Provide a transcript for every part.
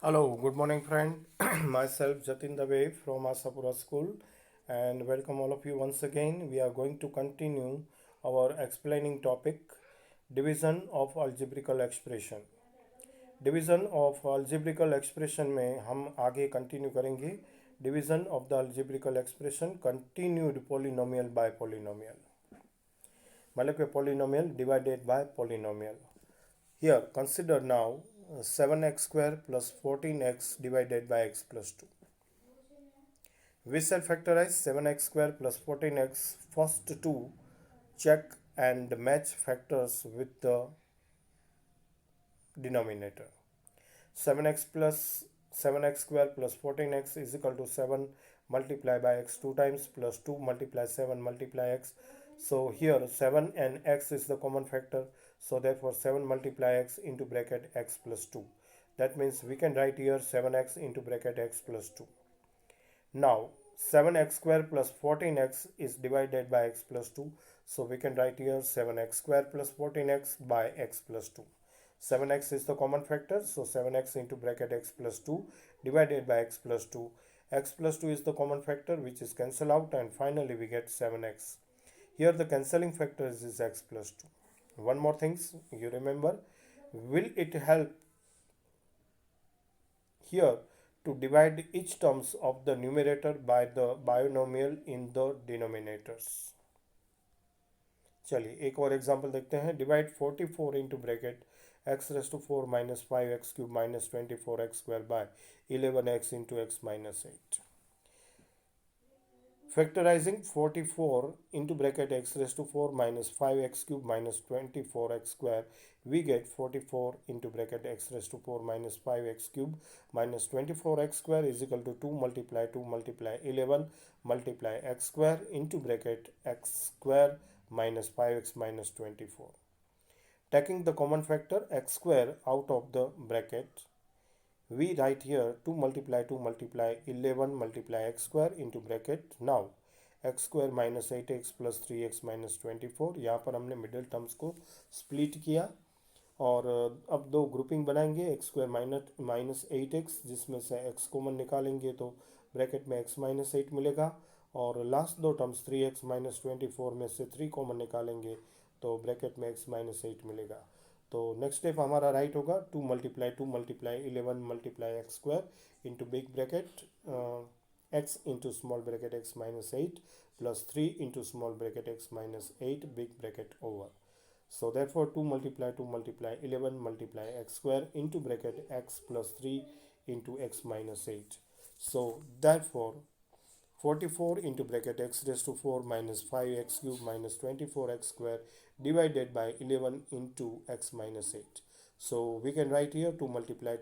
Hello, good morning, friend. Myself Jatin Dave from Asapura School, and welcome all of you once again. We are going to continue our explaining topic division of algebraical expression. Division of algebraical expression में हम आगे continue करेंगे. Division of the algebraical expression continued polynomial by polynomial, मतलब कि polynomial divided by polynomial. Here, consider now 7x square plus 14x divided by x plus 2. We shall factorize 7x square plus 14x first to check and match factors with the denominator. 7x plus 7x square plus 14x is equal to 7 multiplied by x 2 times plus 2 multiply 7 multiply x. So here 7 and x is the common factor. So therefore 7 multiply x into bracket x plus 2. That means we can write here 7x into bracket x plus 2. Now 7x square plus 14x is divided by x plus 2. So we can write here 7x square plus 14x by x plus 2. 7x is the common factor, so 7x into bracket x plus 2 divided by x plus 2. X plus 2 is the common factor which is cancelled out, and finally we get 7x. Here the cancelling factor is x plus 2. One more thing you remember, will it help here to divide each terms of the numerator by the binomial in the denominators. चलिए एक और example देखते हैं. Divide 44 into bracket x raise to 4 minus 5x cube minus 24x square by 11x into x minus 8. Factorizing 44 into bracket x raised to 4 minus 5x cube minus 24x square, we get 44 into bracket x raised to 4 minus 5x cube minus 24x square is equal to 2 multiply 11 multiply x square into bracket x square minus 5x minus 24. Taking the common factor x square out of the bracket, we write here 2 multiply 11 multiply x square into bracket. Now x square minus 8x plus 3x minus 24, यहाँ पर हमने middle terms को split किया और अब दो grouping बनाएंगे. X square minus 8x, जिसमें से x कॉमन निकालेंगे तो ब्रैकेट में x माइनस 8 मिलेगा, और लास्ट दो टर्म्स 3x माइनस 24 में से 3 कॉमन निकालेंगे तो ब्रैकेट में x माइनस 8 मिलेगा. तो नेक्स्ट स्टेप हमारा राइट होगा 2 multiply 11 multiply x square into big bracket x into small bracket x minus 8 plus 3 into small bracket x minus 8 big bracket over. So therefore 2 multiply 11 multiply x square into bracket x plus 3 into x minus 8. So therefore 44 into bracket x raised to 4 minus 5x cube minus 24x square divided by 11 into x minus 8. So we can write here 2 multiply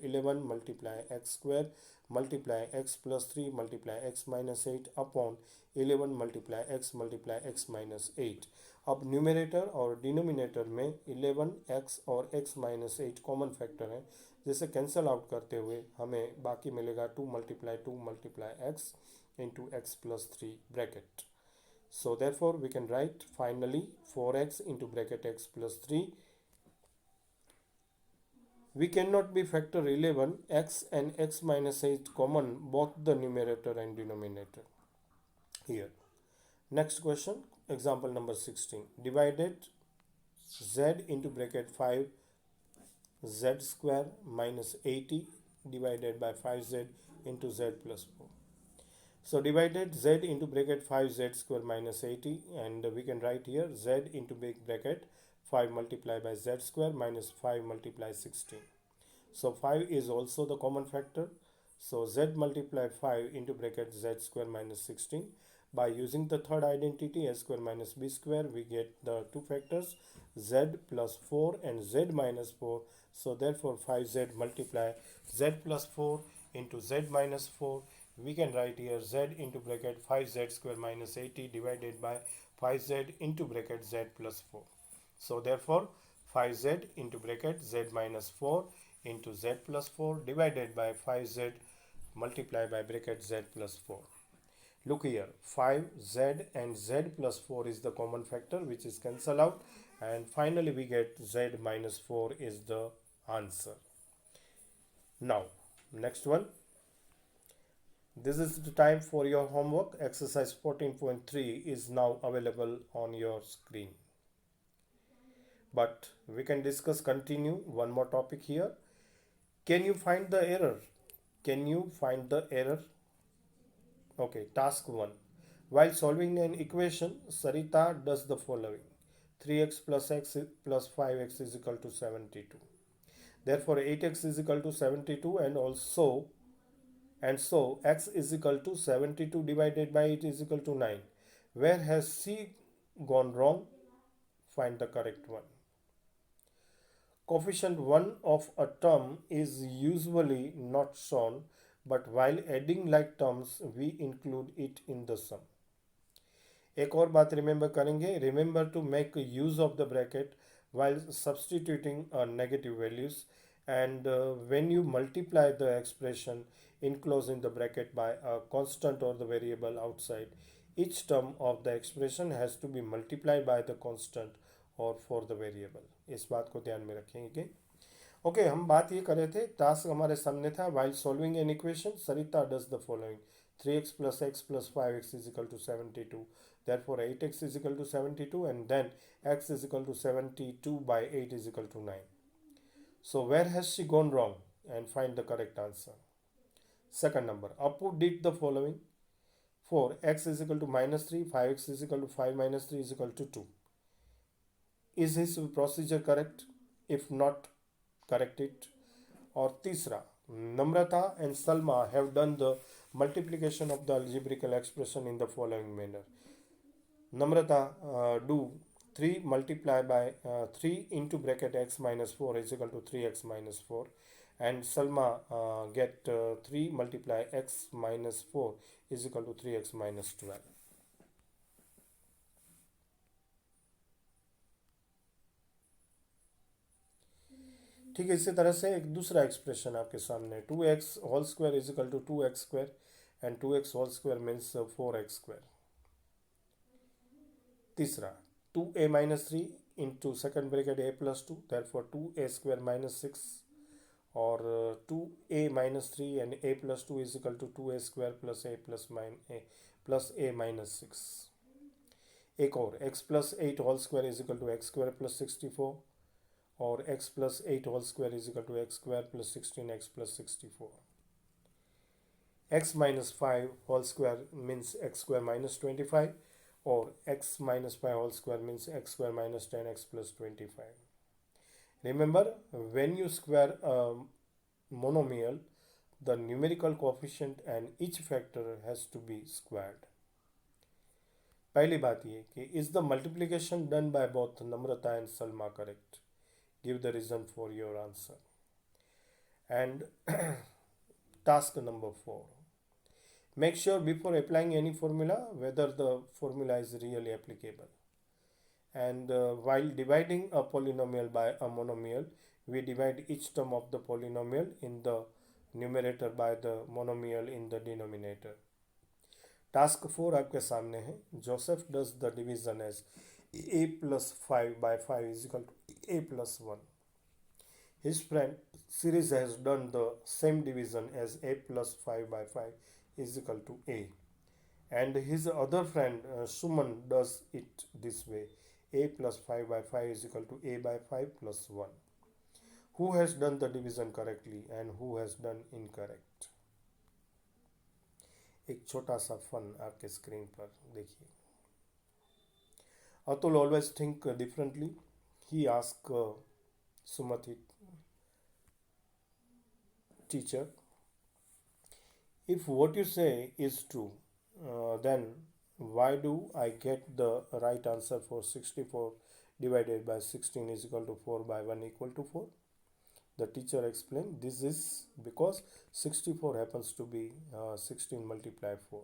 11 multiply x square multiply x plus 3 multiply x minus 8 upon 11 multiply x minus 8. अब numerator और denominator में 11x और x minus 8 common factor हैं, जिसे cancel out करते हुए हमें बाकी मिलेगा 2 multiply x into x plus 3 bracket. So therefore we can write finally 4x into bracket x plus 3. We cannot be factor 11 x and x minus 8 common both the numerator and denominator here. Next question, example number 16. Divided z into bracket 5 z square minus 80 divided by 5z into z plus 4. So divided z into bracket 5z square minus 80, and we can write here z into big bracket 5 multiplied by z square minus 5 multiply 16. So 5 is also the common factor. So z multiply 5 into bracket z square minus 16. By using the third identity a square minus b square, we get the two factors z plus 4 and z minus 4. So therefore 5z multiply z plus 4 into z minus 4. We can write here z into bracket 5z square minus 80 divided by 5z into bracket z plus 4. So therefore 5z into bracket z minus 4 into z plus 4 divided by 5z multiplied by bracket z plus 4. Look here, 5z and z plus 4 is the common factor which is cancelled out, and finally we get z minus 4 is the answer. Now, next one. This is the time for your homework. Exercise 14.3 is now available on your screen. But we can discuss, continue one more topic here. Can you find the error? Can you find the error? Okay, task 1. While solving an equation, Sarita does the following. 3x plus x plus 5x is equal to 72. Therefore, 8x is equal to 72 and so x is equal to 72 divided by 8 is equal to 9. Where has she gone wrong? Find the correct one. Coefficient 1 of a term is usually not shown, but while adding like terms, we include it in the sum. एक और बात remember करेंगे, remember to make use of the bracket while substituting negative values, and when you multiply the expression enclosed in the bracket by a constant or the variable outside, each term of the expression has to be multiplied by the constant or for the variable. इस बात को ध्यान में रखेंगे. Okay, हम बात ये कर रहे थे, टास्क हमारे सामने था. While solving an equation Sarita does the following. 3x plus x plus 5x is equal to 72. Therefore, 8x is equal to 72, and then x is equal to 72 by 8 is equal to 9. So, where has she gone wrong? And find the correct answer. Second number, Apu did the following. 4, x is equal to minus 3, 5x is equal to 5 minus 3 is equal to 2. Is his procedure correct? If not, correct it. Or तीसरा, Namrata and Salma have done the multiplication of the algebraical expression in the following manner. Namrata do 3 multiply by 3 into bracket x minus 4 is equal to 3x minus 4, and Salma get 3 multiply x minus 4 is equal to 3x minus 12. ठीक है, इसी तरह से एक दूसरा expression आपके सामने, 2x whole square is equal to 2x square, and 2x whole square means 4x square. तीसरा, 2a minus 3 into second bracket a plus 2, therefore 2a square minus 6, और 2a minus 3 and a plus 2 is equal to 2a square plus a minus 6. एक और, x plus 8 whole square is equal to x square plus 64, और x plus 8 whole square is equal to x square plus 16x plus 64. x minus 5 whole square means x square minus 25, or x minus 5 whole square means x square minus 10x plus 25. Remember, when you square a monomial, the numerical coefficient and each factor has to be squared. पहली बात ये कि is the multiplication done by both Namrata and Salma correct? Give the reason for your answer. And task number 4. Make sure before applying any formula whether the formula is really applicable. And while dividing a polynomial by a monomial, we divide each term of the polynomial in the numerator by the monomial in the denominator. Task 4 आपके सामने है. Joseph does the division as a plus 5 by 5 is equal to a plus 1. His friend Siris has done the same division as a plus 5 by 5 is equal to a. And his other friend Suman does it this way. A plus 5 by 5 is equal to a by 5 plus 1. Who has done the division correctly and who has done incorrect? एक छोटा सा fun आपके screen पर देखिए. Atul always think differently. He asked Sumati, teacher, if what you say is true, then why do I get the right answer for 64 divided by 16 is equal to 4 by 1 equal to 4? The teacher explained, this is because 64 happens to be 16 multiplied 4.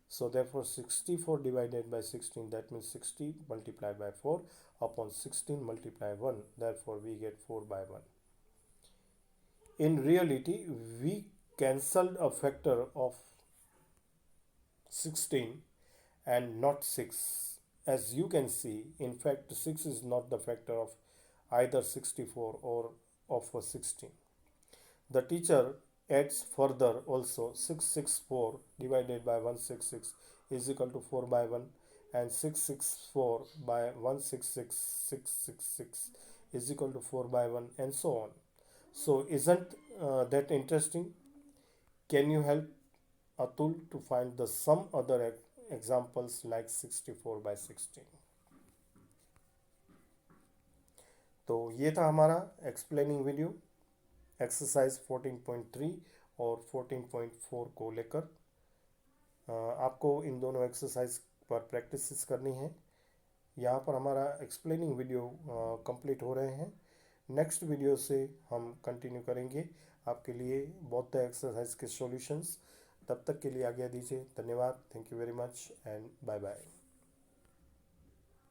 So therefore 64 divided by 16, that means 60 multiplied by 4 upon 16 multiplied 1. Therefore we get 4 by 1. In reality, we cancelled a factor of 16 and not 6. As you can see, in fact 6 is not the factor of either 64 or of a 16. The teacher adds further also 664 divided by 166 is equal to 4 by 1, and 664 by 166666 is equal to 4 by 1, and so on. So isn't that interesting? Can you help Atul to find the some other examples like 64 by 16? तो ये था हमारा explaining video exercise 14.3 और 14.4 को लेकर। आपको इन दोनों exercise पर प्रैक्टिस करनी है। यहाँ पर हमारा एक्सप्लेनिंग वीडियो कंप्लीट हो रहे हैं। नेक्स्ट वीडियो से हम कंटिन्यू करेंगे आपके लिए बहुत एक्सरसाइज के सॉल्यूशंस। तब तक के लिए आज्ञा दीजिए। धन्यवाद। Thank you very much and bye bye.